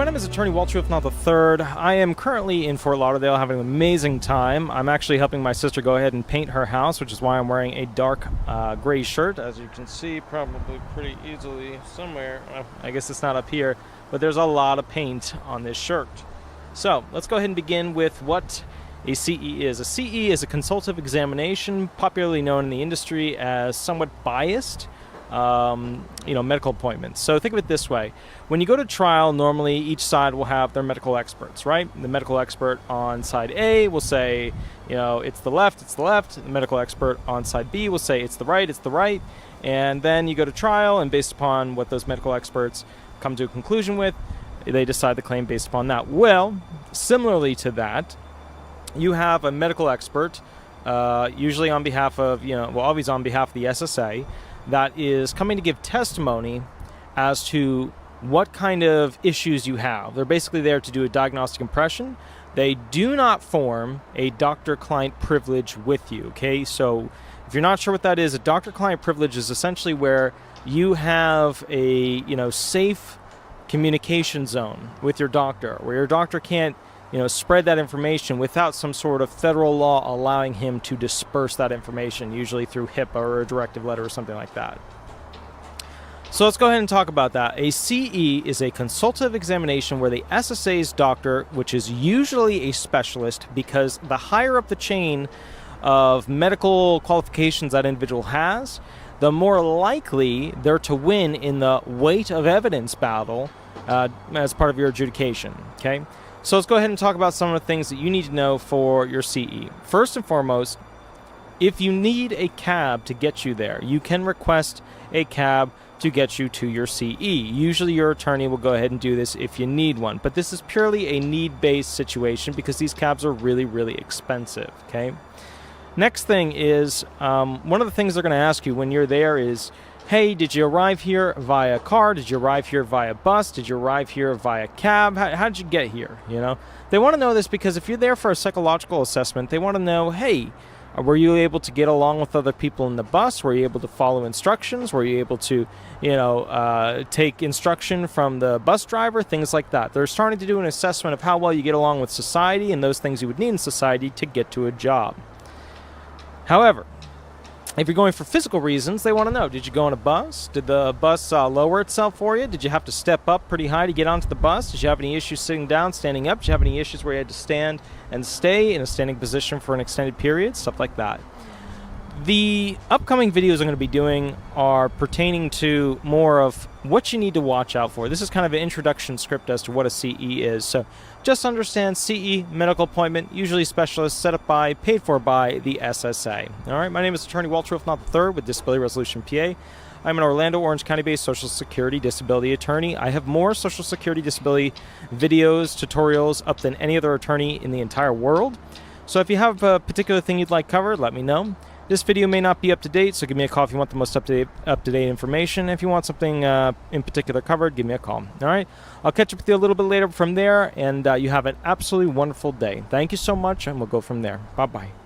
my name is Attorney Walter, if not the third. I am currently in Fort Lauderdale having an amazing time. I'm actually helping my sister go ahead and paint her house, which is why I'm wearing a dark gray shirt, as you can see probably pretty easily somewhere. Well, I guess it's not up here, but there's a lot of paint on this shirt. So let's go ahead and begin with what a CE is. A CE is a consultative examination, popularly known in the industry as somewhat biased. Medical appointments. So think of it this way. When you go to trial, normally each side will have their medical experts, right? The medical expert on side A will say, it's the left, it's the left. The medical expert on side B will say, it's the right, it's the right. And then you go to trial, and based upon what those medical experts come to a conclusion with, they decide the claim based upon that. Well, similarly to that, you have a medical expert, usually on behalf of, always on behalf of the SSA, that is coming to give testimony as to what kind of issues you have. They're basically there to do a diagnostic impression. They do not form a doctor-client privilege with you, okay? So if you're not sure what that is, a doctor-client privilege is essentially where you have a, safe communication zone with your doctor, where your doctor can't spread that information without some sort of federal law allowing him to disperse that information, usually through HIPAA or a directive letter or something like that. So let's go ahead and talk about that. A CE is a consultative examination where the SSA's doctor, which is usually a specialist, because the higher up the chain of medical qualifications that individual has, the more likely they're to win in the weight of evidence battle as part of your adjudication, okay? So let's go ahead and talk about some of the things that you need to know for your CE. First and foremost, if you need a cab to get you there, you can request a cab to get you to your CE. Usually your attorney will go ahead and do this if you need one, but this is purely a need-based situation because these cabs are really, really expensive, okay? Next thing is, one of the things they're going to ask you when you're there is, hey, did you arrive here via car? Did you arrive here via bus? Did you arrive here via cab? How did you get here? They want to know this because if you're there for a psychological assessment, they want to know, hey, were you able to get along with other people in the bus? Were you able to follow instructions? Were you able to, take instruction from the bus driver? Things like that. They're starting to do an assessment of how well you get along with society and those things you would need in society to get to a job. However, if you're going for physical reasons, they want to know, did you go on a bus? Did the bus lower itself for you? Did you have to step up pretty high to get onto the bus? Did you have any issues sitting down, standing up? Did you have any issues where you had to stand and stay in a standing position for an extended period? Stuff like that. The upcoming videos I'm going to be doing are pertaining to more of what you need to watch out for. This is kind of an introduction script as to what a CE is. So just understand CE, medical appointment, usually specialist, set up by, paid for by the SSA. All right, my name is Attorney Walter, if not the third, with Disability Resolution PA. I'm an Orlando, Orange County-based Social Security disability attorney. I have more Social Security disability videos, tutorials up than any other attorney in the entire world. So if you have a particular thing you'd like covered, let me know. This video may not be up to date, so give me a call if you want the most up-to-date information. If you want something in particular covered, give me a call. All right? I'll catch up with you a little bit later from there, and you have an absolutely wonderful day. Thank you so much, and we'll go from there. Bye-bye.